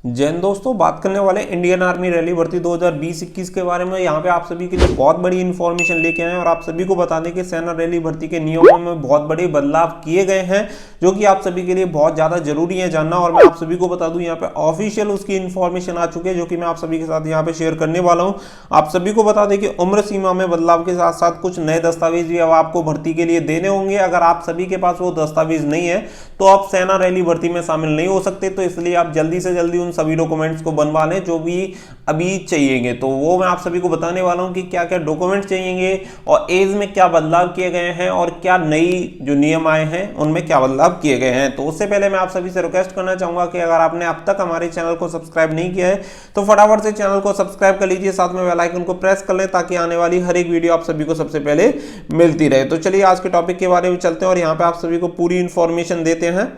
जैन दोस्तों, बात करने वाले इंडियन आर्मी रैली भर्ती 2020-21 के बारे में। यहाँ पे आप सभी के लिए बहुत बड़ी इन्फॉर्मेशन लेके आए हैं और आप सभी को बता दें कि सेना रैली भर्ती के नियमों में बहुत बड़े बदलाव किए गए हैं, जो कि आप सभी के लिए बहुत ज़्यादा जरूरी है जानना। और मैं आप सभी को बता दूं, यहाँ पे ऑफिशियल उसकी इन्फॉर्मेशन आ चुकी है, जो कि मैं आप सभी के साथ यहाँ पे शेयर करने वाला हूँ। आप सभी को बता दें कि उम्र सीमा में बदलाव के साथ साथ कुछ नए दस्तावेज भी अब आपको भर्ती के लिए देने होंगे। अगर आप सभी के पास वो दस्तावेज नहीं है तो आप सेना रैली भर्ती में शामिल नहीं हो सकते, तो इसलिए आप जल्दी से जल्दी उन सभी डॉक्यूमेंट्स को बनवा लें जो भी अभी चाहिएंगे। तो वो मैं आप सभी को बताने वाला हूं कि क्या क्या डॉक्यूमेंट्स चाहिएंगे और एज में क्या बदलाव किए गए हैं और क्या नई जो नियम आए हैं उनमें क्या बदलाव किए गए हैं। तो उससे पहले मैं आप सभी से रिक्वेस्ट करना चाहूंगा कि अगर आपने अब तक हमारे चैनल को सब्सक्राइब नहीं किया है तो फटाफट से चैनल को सब्सक्राइब कर लीजिए, साथ में बेल आइकन को प्रेस कर लें ताकि आने वाली हर एक वीडियो आप सभी को सबसे पहले मिलती रहे। तो चलिए आज के टॉपिक के बारे में चलते हैं और यहाँ पे आप सभी को पूरी इंफॉर्मेशन देते हैं।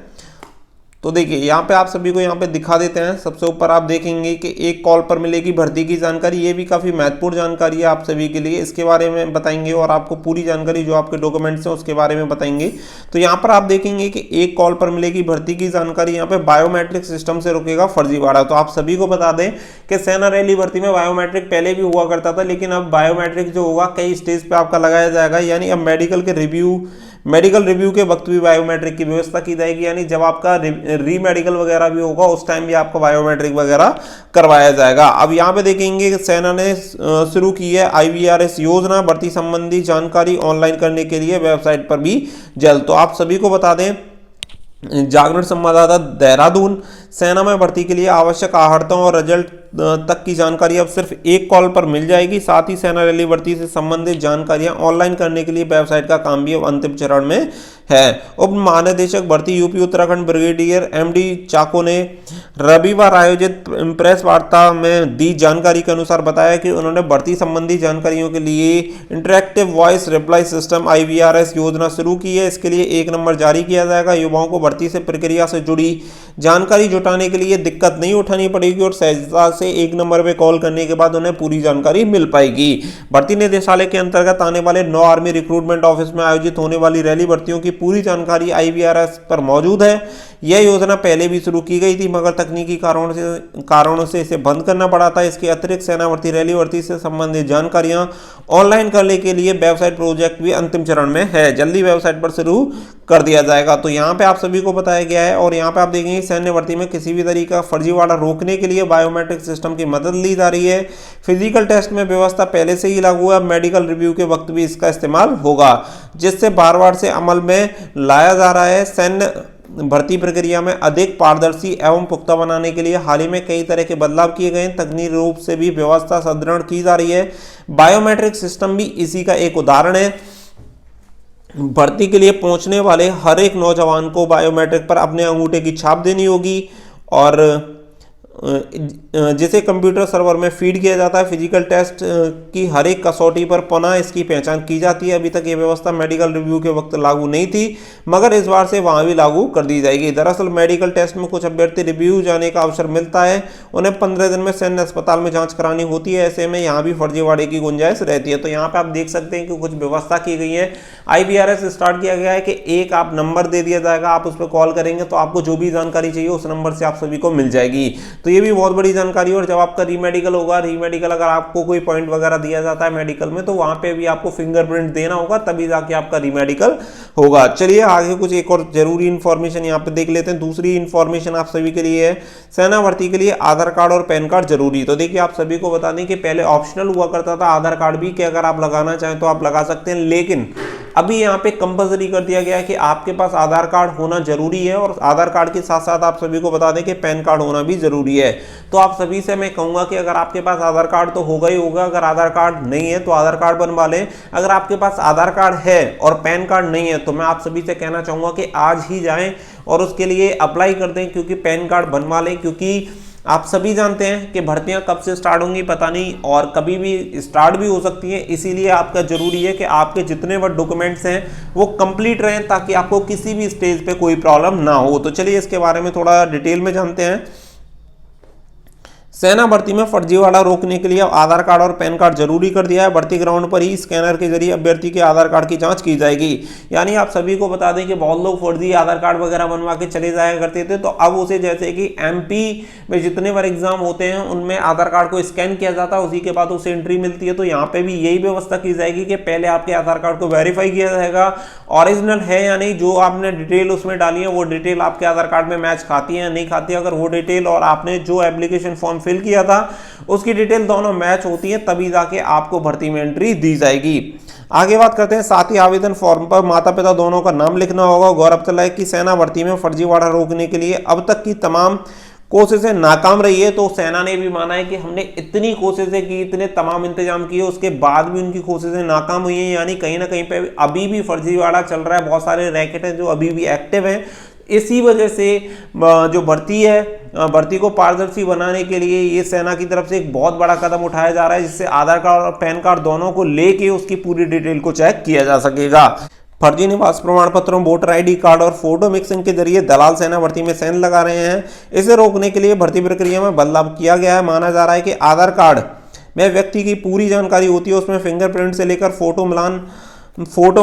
तो देखिए यहाँ पे आप सभी को यहाँ पे दिखा देते हैं। सबसे ऊपर आप देखेंगे कि एक कॉल पर मिलेगी भर्ती की जानकारी। ये भी काफ़ी महत्वपूर्ण जानकारी है आप सभी के लिए, इसके बारे में बताएंगे और आपको पूरी जानकारी जो आपके डॉक्यूमेंट्स हैं उसके बारे में बताएंगे। तो यहाँ पर आप देखेंगे कि एक कॉल पर मिलेगी भर्ती की जानकारी। यहाँ पे बायोमेट्रिक सिस्टम से रुकेगा फर्जीवाड़ा। तो आप सभी को बता दें कि सेना रैली भर्ती में बायोमेट्रिक पहले भी हुआ करता था, लेकिन अब बायोमेट्रिक जो होगा कई स्टेज पे आपका लगाया जाएगा। यानी अब मेडिकल रिव्यू के वक्त भी बायोमेट्रिक की व्यवस्था की जाएगी। यानी जब आपका री मेडिकल वगैरह भी होगा उस टाइम भी आपको बायोमेट्रिक वगैरह करवाया जाएगा। अब यहाँ पे देखेंगे कि सेना ने शुरू की है IVRS योजना, भर्ती संबंधी जानकारी ऑनलाइन करने के लिए वेबसाइट पर भी जल्द। तो आप सभी को बता दें, जागरण संवाददाता देहरादून, सेना में भर्ती के लिए आवश्यक आहर्ताओं और रिजल्ट तक की जानकारी अब सिर्फ एक कॉल पर मिल जाएगी। साथ ही सेना रैली भर्ती से संबंधित जानकारियां ऑनलाइन करने के लिए वेबसाइट का काम भी अब अंतिम चरण में है। उप महानिदेशक भर्ती यूपी उत्तराखंड ब्रिगेडियर MD चाको ने रविवार आयोजित प्रेस वार्ता में दी जानकारी के अनुसार बताया कि उन्होंने भर्ती संबंधी जानकारियों के लिए interactive voice reply system IVRS योजना शुरू की है। इसके लिए एक नंबर जारी किया जाएगा। युवाओं को भर्ती से प्रक्रिया से जुड़ी जानकारी जुटाने के लिए दिक्कत नहीं उठानी पड़ेगी और सहजता से एक नंबर पे कॉल करने के बाद उन्हें पूरी जानकारी मिल पाएगी। भर्ती निदेशालय के अंतर्गत आने वाले 9 आर्मी रिक्रूटमेंट ऑफिस में आयोजित होने वाली रैली भर्तियों की पूरी जानकारी IVRS पर मौजूद है। यह योजना पहले भी शुरू की गई थी, मगर तकनीकी कारणों से इसे बंद करना पड़ा था। इसके अतिरिक्त सेना भर्ती रैली भर्ती से संबंधित जानकारियां ऑनलाइन करने के लिए वेबसाइट प्रोजेक्ट भी अंतिम चरण में है, जल्दी वेबसाइट पर शुरू कर दिया जाएगा। तो यहाँ पे आप सभी को बताया गया है। और यहाँ पे आप देखेंगे सैन्य भर्ती में किसी भी तरीके का फर्जीवाड़ा रोकने के लिए बायोमेट्रिक सिस्टम की मदद ली जा रही है। फिजिकल टेस्ट में व्यवस्था पहले से ही लागू है, मेडिकल रिव्यू के वक्त भी इसका इस्तेमाल होगा, जिससे बार-बार से अमल में लाया जा रहा है। सैन्य भर्ती प्रक्रिया में अधिक पारदर्शी एवं पुख्ता बनाने के लिए हाल ही में कई तरह के बदलाव किए गए हैं। तकनीकी रूप से भी व्यवस्था सुदृढ़ की जा रही है। बायोमेट्रिक सिस्टम भी इसी का एक उदाहरण है। भर्ती के लिए पहुंचने वाले हर एक नौजवान को बायोमेट्रिक पर अपने अंगूठे की छाप देनी होगी और जिसे कंप्यूटर सर्वर में फीड किया जाता है। फिजिकल टेस्ट की हर एक कसौटी पर पुनः इसकी पहचान की जाती है। अभी तक ये व्यवस्था मेडिकल रिव्यू के वक्त लागू नहीं थी, मगर इस बार से वहां भी लागू कर दी जाएगी। दरअसल मेडिकल टेस्ट में कुछ अभ्यर्थी रिव्यू जाने का अवसर मिलता है, उन्हें 15 दिन में सैन्य अस्पताल में जांच करानी होती है। ऐसे में यहाँ भी फर्जीवाड़े की गुंजाइश रहती है। तो यहाँ पे आप देख सकते हैं कि कुछ व्यवस्था की गई है। IVRS स्टार्ट किया गया है कि एक आप नंबर दे दिया जाएगा, आप उस पर कॉल करेंगे तो आपको जो भी जानकारी चाहिए उस नंबर से आप सभी को मिल जाएगी। तो ये भी बहुत बड़ी जानकारी। और जब आपका रीमेडिकल होगा, रीमेडिकल अगर आपको कोई पॉइंट वगैरह दिया जाता है मेडिकल में, तो वहां पे भी आपको फिंगरप्रिंट देना होगा, तभी जाके आपका रीमेडिकल होगा। चलिए आगे कुछ एक और जरूरी इंफॉर्मेशन यहाँ पे देख लेते हैं। दूसरी इंफॉर्मेशन आप सभी के लिए है, सेना भर्ती के लिए आधार कार्ड और पैन कार्ड जरूरी। तो देखिए आप सभी को बता दें कि पहले ऑप्शनल हुआ करता था आधार कार्ड भी, कि अगर आप लगाना चाहें तो आप लगा सकते हैं, लेकिन अभी यहाँ पे कंपलसरी कर दिया गया है कि आपके पास आधार कार्ड होना जरूरी है। और आधार कार्ड के साथ साथ आप सभी को बता दें कि पैन कार्ड होना भी जरूरी है। तो आप सभी से मैं कहूंगा कि अगर आपके पास आधार कार्ड तो होगा ही होगा, अगर आधार कार्ड नहीं है तो आधार कार्ड बनवा लें। अगर आपके पास आधार कार्ड है और पैन कार्ड नहीं है तो मैं आप सभी से कहना चाहूंगा कि आज ही जाएं और उसके लिए अप्लाई कर दें, क्योंकि पैन कार्ड बनवा लें। क्योंकि आप सभी जानते हैं कि भर्तियां कब से स्टार्ट होंगी पता नहीं, और कभी भी स्टार्ट भी हो सकती है। इसीलिए आपका जरूरी है कि आपके जितने भी डॉक्यूमेंट्स हैं वो कंप्लीट रहें, ताकि आपको किसी भी स्टेज पे कोई प्रॉब्लम ना हो। तो चलिए इसके बारे में थोड़ा डिटेल में जानते हैं। सेना भर्ती में फर्जीवाड़ा रोकने के लिए आधार कार्ड और पैन कार्ड जरूरी कर दिया है। भर्ती ग्राउंड पर ही स्कैनर के जरिए अभ्यर्थी के आधार कार्ड की जांच की जाएगी। यानी आप सभी को बता दें कि बहुत लोग फर्जी आधार कार्ड वगैरह बनवा के चले जाया करते थे, तो अब उसे जैसे कि एमपी में जितने बार एग्जाम होते हैं उनमें आधार कार्ड को स्कैन किया जाता है, उसी के बाद उसे एंट्री मिलती है। तो यहाँ पे भी यही व्यवस्था की जाएगी कि पहले आपके आधार कार्ड को वेरीफाई किया जाएगा ओरिजिनल है या नहीं, जो आपने डिटेल उसमें डाली है वो डिटेल आपके आधार कार्ड में मैच खाती है या नहीं खाती है। अगर वो डिटेल और आपने जो एप्लीकेशन फॉर्म फिल किया था उसकी डिटेल दोनों मैच होती है, तभी जाके आपको भर्ती में एंट्री दी जाएगी। आगे बात करते हैं, साथ ही आवेदन फॉर्म पर माता पिता दोनों का नाम लिखना होगा। गौरतलब है कि सेना भर्ती में फर्जीवाड़ा रोकने के लिए अब तक की तमाम कोशिशें नाकाम रही है। तो सेना ने भी माना है कि हमने इतनी कोशिशें की, इतने तमाम इंतजाम किए, उसके बाद भी उनकी कोशिशें नाकाम हुई हैं। यानी कहीं ना कहीं पे अभी भी फर्जीवाड़ा चल रहा है, बहुत सारे रैकेट हैं जो अभी भी एक्टिव हैं। इसी वजह से जो भर्ती है, भर्ती को पारदर्शी बनाने के लिए ये सेना की तरफ से एक बहुत बड़ा कदम उठाया जा रहा है, जिससे आधार कार्ड और पैन कार्ड दोनों को लेके उसकी पूरी डिटेल को चेक किया जा सकेगा। फर्जी निवास प्रमाण पत्रों, वोटर आईडी कार्ड और फोटो मिक्सिंग के जरिए दलाल सेना भर्ती में सेंध लगा रहे हैं। इसे रोकने के लिए भर्ती प्रक्रिया में बदलाव किया गया है। माना जा रहा है कि आधार कार्ड में व्यक्ति की पूरी जानकारी होती है, उसमें फिंगरप्रिंट से लेकर फोटो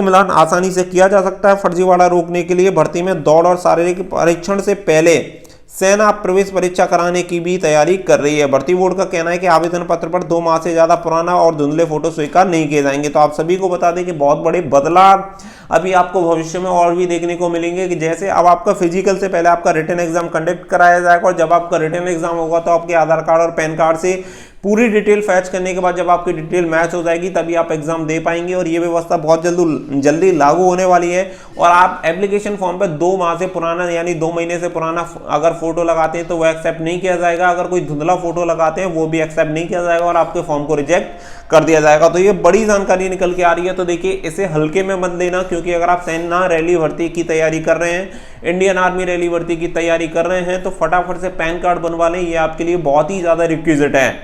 मिलान आसानी से किया जा सकता है। फर्जीवाड़ा रोकने के लिए भर्ती में दौड़ और शारीरिक परीक्षण से पहले सेना प्रवेश परीक्षा कराने की भी तैयारी कर रही है। भर्ती बोर्ड का कहना है कि आवेदन पत्र पर 2 माह से ज्यादा पुराना और धुंधले फोटो स्वीकार नहीं किए जाएंगे। तो आप सभी को बता दें कि बहुत बड़े बदलाव अभी आपको भविष्य में और भी देखने को मिलेंगे, कि जैसे अब आपका फिजिकल से पहले आपका रिटन एग्जाम कंडक्ट कराया जाएगा, और जब आपका रिटन एग्जाम होगा तो आपके आधार कार्ड और पैन कार्ड से पूरी डिटेल फैच करने के बाद जब आपकी डिटेल मैच हो जाएगी तभी आप एग्जाम दे पाएंगे। और ये व्यवस्था बहुत जल्दी लागू होने वाली है। और आप एप्लीकेशन फॉर्म पे 2 माह से पुराना यानी 2 महीने से पुराना अगर फोटो लगाते हैं तो वो एक्सेप्ट नहीं किया जाएगा। अगर कोई धुंधला फोटो लगाते हैं वो भी एक्सेप्ट नहीं किया जाएगा और आपके फॉर्म को रिजेक्ट कर दिया जाएगा। तो ये बड़ी जानकारी निकल के आ रही है। तो देखिए, इसे हल्के में मत लेना, क्योंकि अगर आप सेना रैली भर्ती की तैयारी कर रहे हैं, इंडियन आर्मी रैली भर्ती की तैयारी कर रहे हैं, तो फटाफट से पैन कार्ड बनवा लें, ये आपके लिए बहुत ही ज्यादा रिक्विजिट है।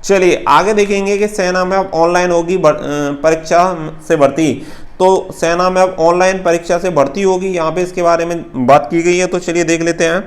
चलिए आगे देखेंगे कि सेना में अब ऑनलाइन होगी परीक्षा से भर्ती। तो सेना में अब ऑनलाइन परीक्षा से भर्ती होगी, यहाँ पे इसके बारे में बात की गई है। तो चलिए देख लेते हैं।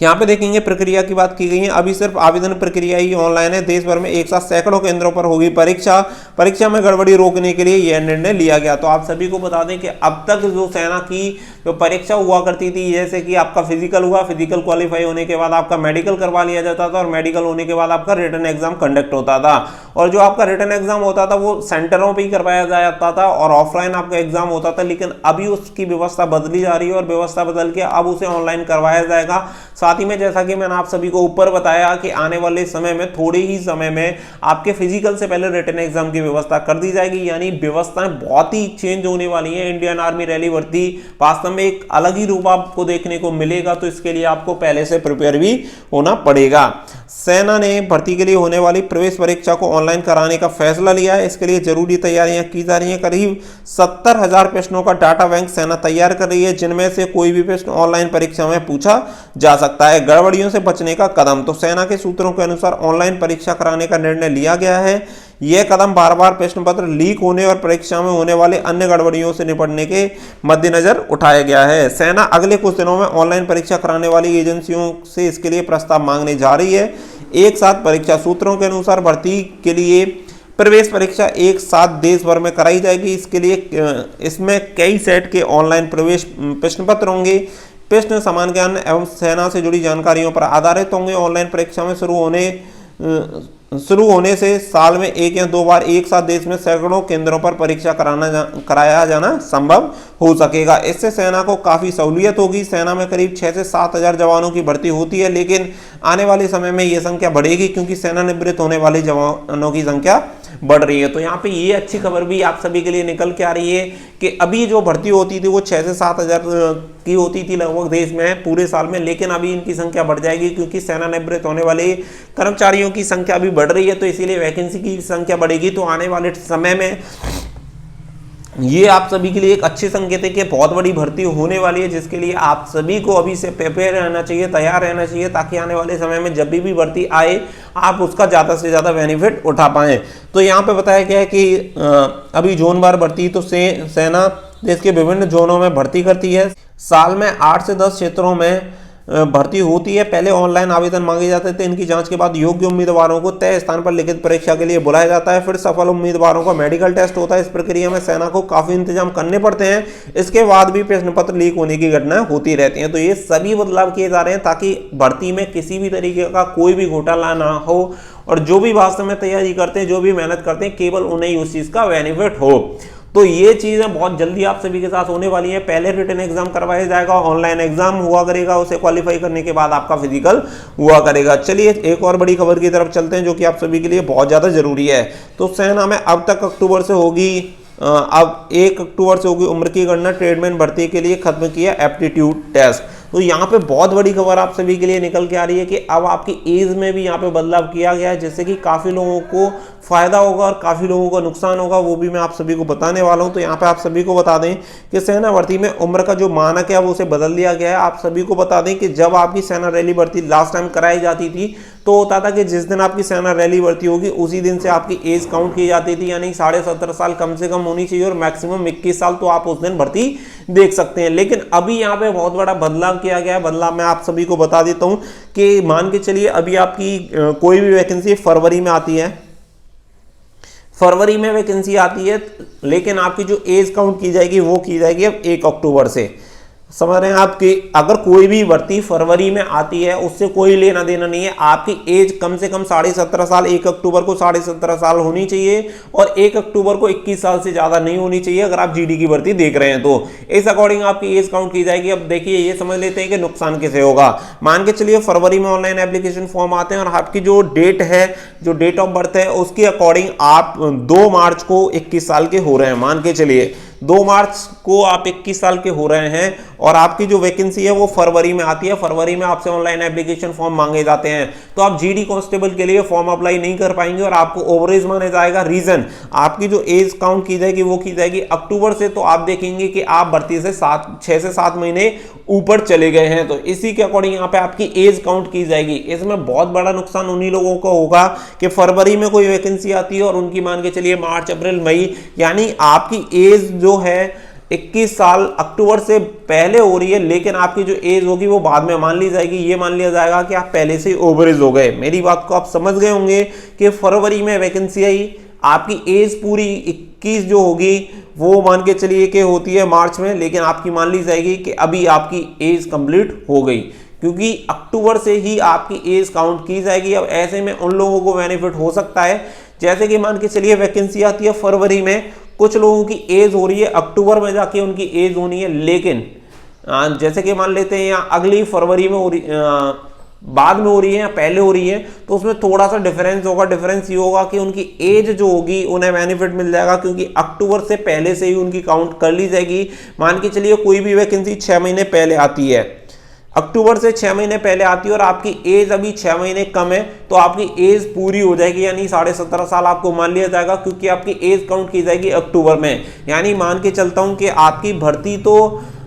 यहाँ पे देखेंगे प्रक्रिया की बात की गई है। अभी सिर्फ आवेदन प्रक्रिया ही ऑनलाइन है। देश भर में एक साथ सैकड़ों केंद्रों पर होगी परीक्षा में गड़बड़ी रोकने के लिए यह निर्णय लिया गया। तो आप सभी को बता दें कि अब तक जो सेना की जो परीक्षा हुआ करती थी, जैसे कि आपका फिजिकल हुआ, फिजिकल क्वालिफाई होने के बाद आपका मेडिकल करवा लिया जाता था, और मेडिकल होने के बाद आपका रिटन एग्जाम कंडक्ट होता था। और जो आपका रिटन एग्जाम होता था वो सेंटरों पर ही करवाया जाता था और ऑफलाइन आपका एग्जाम होता था। लेकिन अभी उसकी व्यवस्था बदली जा रही है और व्यवस्था बदल के अब उसे ऑनलाइन करवाया जाएगा। साथ ही में जैसा कि मैंने आप सभी को ऊपर बताया कि आने वाले समय में, थोड़े ही समय में, आपके फिजिकल से पहले रिटन एग्जाम की व्यवस्था कर दी जाएगी। यानी व्यवस्थाएं बहुत ही चेंज होने वाली हैं। इंडियन आर्मी रैली भर्ती वास्तव में एक अलग ही रूप आपको देखने को मिलेगा। तो इसके लिए आपको पहले से प्रिपेयर भी होना पड़ेगा। सेना ने भर्ती के लिए होने वाली प्रवेश परीक्षा को ऑनलाइन कराने का फैसला लिया है। इसके लिए जरूरी तैयारियां की जा रही हैं। करीब 70,000 प्रश्नों का डाटा बैंक सेना तैयार कर रही है, जिनमें से कोई भी प्रश्न ऑनलाइन परीक्षा में पूछा जा सकता है। गड़बड़ियों से बचने का कदम, तो सेना के सूत्रों के अनुसार ऑनलाइन परीक्षा कराने का निर्णय लिया गया है। यह कदम बार बार प्रश्न पत्र लीक होने और परीक्षा में होने वाले अन्य गड़बड़ियों से निपटने के मद्देनजर उठाया गया है। सेना अगले कुछ दिनों में ऑनलाइन परीक्षा कराने वाली एजेंसियों से इसके लिए प्रस्ताव मांगने जा रही है। एक साथ परीक्षा, सूत्रों के अनुसार भर्ती के लिए प्रवेश परीक्षा एक साथ देश भर में कराई जाएगी। इसके लिए इसमें कई सेट के ऑनलाइन प्रवेश प्रश्न पत्र होंगे। प्रश्न समान ज्ञान एवं सेना से जुड़ी जानकारियों पर आधारित होंगे। ऑनलाइन परीक्षा में शुरू होने से साल में 1 या 2 बार एक साथ देश में सैकड़ों केंद्रों पर परीक्षा कराया जाना संभव हो सकेगा। इससे सेना को काफ़ी सहूलियत होगी। सेना में करीब 6 से 7 हज़ार जवानों की भर्ती होती है, लेकिन आने वाले समय में ये संख्या बढ़ेगी, क्योंकि सेवानिवृत्त होने वाले जवानों की संख्या बढ़ रही है। तो यहाँ पे ये अच्छी खबर भी आप सभी के लिए निकल के आ रही है कि अभी जो भर्ती होती थी वो 6 से 7 हज़ार की होती थी लगभग देश में पूरे साल में, लेकिन अभी इनकी संख्या बढ़ जाएगी, क्योंकि सेवानिवृत्त होने वाले कर्मचारियों की संख्या अभी बढ़ रही है। तो इसीलिए वैकेंसी की संख्या बढ़ेगी। तो आने वाले समय में ये आप सभी के लिए एक अच्छे संकेत है कि बहुत बड़ी भर्ती होने वाली है, जिसके लिए आप सभी को अभी से प्रिपेयर रहना चाहिए, तैयार रहना चाहिए, ताकि आने वाले समय में जब भी भर्ती आए आप उसका ज़्यादा से ज़्यादा बेनिफिट उठा पाएँ। तो यहाँ पे बताया गया है कि अभी जोनवार भर्ती, तो सेना देश के विभिन्न जोनों में भर्ती करती है। साल में 8 से 10 क्षेत्रों में भर्ती होती है। पहले ऑनलाइन आवेदन मांगे जाते थे, इनकी जांच के बाद योग्य उम्मीदवारों को तय स्थान पर लिखित परीक्षा के लिए बुलाया जाता है, फिर सफल उम्मीदवारों का मेडिकल टेस्ट होता है। इस प्रक्रिया में सेना को काफी इंतजाम करने पड़ते हैं, इसके बाद भी प्रश्न पत्र लीक होने की घटनाएं होती रहती हैं। तो ये सभी बदलाव किए जा रहे हैं ताकि भर्ती में किसी भी तरीके का कोई भी घोटाला ना हो, और जो भी वास्तव में तैयारी करते हैं, जो भी मेहनत करते हैं, केवल उन्हें ही उस चीज का बेनिफिट हो। तो ये चीजें बहुत जल्दी आप सभी के साथ होने वाली है। पहले रिटन एग्जाम करवाया जाएगा, ऑनलाइन एग्जाम हुआ करेगा, उसे क्वालिफाई करने के बाद आपका फिजिकल हुआ करेगा। चलिए एक और बड़ी खबर की तरफ चलते हैं जो कि आप सभी के लिए बहुत ज्यादा जरूरी है। तो सेना में अब तक अक्टूबर से होगी, अब 1 अक्टूबर से होगी उम्र की गणना। ट्रेडमैन भर्ती के लिए खत्म किया एप्टीट्यूड टेस्ट। तो यहाँ पे बहुत बड़ी खबर आप सभी के लिए निकल के आ रही है कि अब आपकी एज में भी यहाँ पे बदलाव किया गया है, जिससे कि काफी लोगों को फायदा होगा और काफी लोगों को नुकसान होगा, वो भी मैं आप सभी को बताने वाला हूँ। तो यहाँ पे आप सभी को बता दें कि सेना भर्ती में उम्र का जो मानक है वो उसे बदल दिया गया है। आप सभी को बता दें कि जब आपकी सेना रैली भर्ती लास्ट टाइम कराई जाती थी तो होता था कि जिस दिन आपकी सेना रैली भर्ती होगी उसी दिन से आपकी एज काउंट की जाती थी, यानी 17.5 साल कम से कम होनी चाहिए और मैक्सिमम 21 साल तो आप उस दिन भर्ती देख सकते हैं। लेकिन अभी यहाँ पे बहुत बड़ा बदलाव किया गया है। बदलाव मैं आप सभी को बता देता हूँ कि मान के चलिए अभी आपकी कोई भी वैकेंसी फरवरी में आती है, फरवरी में वैकेंसी आती है, लेकिन आपकी जो एज काउंट की जाएगी वो की जाएगी अब 1 अक्टूबर से। समझ रहे हैं आपकी, अगर कोई भी भर्ती फरवरी में आती है उससे कोई लेना देना नहीं है। आपकी एज कम से कम 17.5 साल, 1 अक्टूबर को 17.5 साल होनी चाहिए और 1 अक्टूबर को 21 साल से ज्यादा नहीं होनी चाहिए अगर आप जीडी की भर्ती देख रहे हैं तो। इस अकॉर्डिंग आपकी एज काउंट की जाएगी। अब देखिए ये समझ लेते हैं कि नुकसान कैसे होगा। मान के चलिए फरवरी में ऑनलाइन एप्लीकेशन फॉर्म आते हैं और आपकी जो डेट है, जो डेट ऑफ बर्थ है, उसके अकॉर्डिंग आप 2 मार्च को 21 साल के हो रहे हैं। मान के चलिए 2 मार्च को आप 21 साल के हो रहे हैं और आपकी जो वैकेंसी है वो फरवरी में आती है। फरवरी में आपसे ऑनलाइन एप्लीकेशन फॉर्म मांगे जाते हैं, तो आप जीडी कांस्टेबल के लिए फॉर्म अप्लाई नहीं कर पाएंगे और आपको ओवरेज माना जाएगा। रीजन, आपकी जो एज काउंट की जाएगी वो की जाएगी अक्टूबर से, तो आप देखेंगे कि आप भर्ती से 6 से 7 महीने ऊपर चले गए हैं, तो इसी के अकॉर्डिंग यहाँ पे आपकी एज काउंट की जाएगी। इसमें बहुत बड़ा नुकसान उन्हीं लोगों को होगा कि फरवरी में कोई वैकेंसी आती है और उनकी मान के चलिए मार्च, अप्रैल, मई, यानी आपकी एज जो है 21 साल अक्टूबर से पहले हो रही है, लेकिन आपकी जो एज होगी वो बाद में मान ली जाएगी। ये मान लिया जाएगा कि आप पहले से ओवरेज हो गए। मेरी बात को आप समझ गए होंगे कि फरवरी में वैकेंसी आई, आपकी एज पूरी 21 जो होगी वो मान के चलिए कि होती है मार्च में, लेकिन आपकी मान ली जाएगी कि अभी आपकी एज कंप्लीट हो गई, क्योंकि अक्टूबर से ही आपकी एज काउंट की जाएगी। अब ऐसे में उन लोगों को बेनिफिट हो सकता है, जैसे कि मान के चलिए वैकेंसी आती है फरवरी में, कुछ लोगों की एज हो रही है अक्टूबर में जाके उनकी एज होनी है, लेकिन जैसे कि मान लेते हैं या अगली फरवरी में हो रही, बाद में हो रही है या पहले हो रही है, तो उसमें थोड़ा सा डिफरेंस होगा। डिफरेंस ये होगा कि उनकी एज जो होगी उन्हें बेनिफिट मिल जाएगा, क्योंकि अक्टूबर से पहले से ही उनकी काउंट कर ली जाएगी। मान के चलिए कोई भी वैकेंसी 6 महीने पहले आती है, अक्टूबर से 6 महीने पहले आती है और आपकी एज अभी 6 महीने कम है, तो आपकी एज पूरी हो जाएगी, यानी 17.5 साल आपको मान लिया जाएगा, क्योंकि आपकी एज काउंट की जाएगी अक्टूबर में। यानी मान के चलता हूं कि आपकी भर्ती तो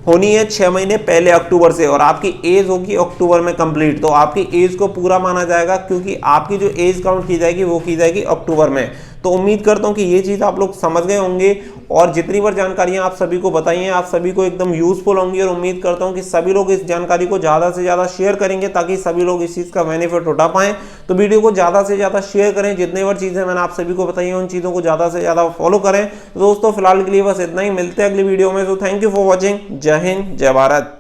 होनी है 6 महीने पहले अक्टूबर से और आपकी एज होगी अक्टूबर में कंप्लीट, तो आपकी एज को पूरा माना जाएगा, क्योंकि आपकी जो एज काउंट की जाएगी वो की जाएगी अक्टूबर में। तो उम्मीद करता हूं कि ये चीज़ आप लोग समझ गए होंगे और जितनी बार जानकारियां आप सभी को बताई हैं आप सभी को एकदम यूजफुल होंगी, और उम्मीद करता हूं कि सभी लोग इस जानकारी को ज़्यादा से ज़्यादा शेयर करेंगे ताकि सभी लोग इस चीज़ का बेनिफिट उठा पाएं। तो वीडियो को ज़्यादा से ज़्यादा शेयर करें, जितनी बार चीज़ें मैंने आप सभी को बताई हैं उन चीज़ों को ज़्यादा से ज़्यादा फॉलो करें। तो दोस्तों फिलहाल के लिए बस इतना ही, मिलते हैं अगली वीडियो में। तो थैंक यू फॉर वॉचिंग। जय हिंद, जय भारत।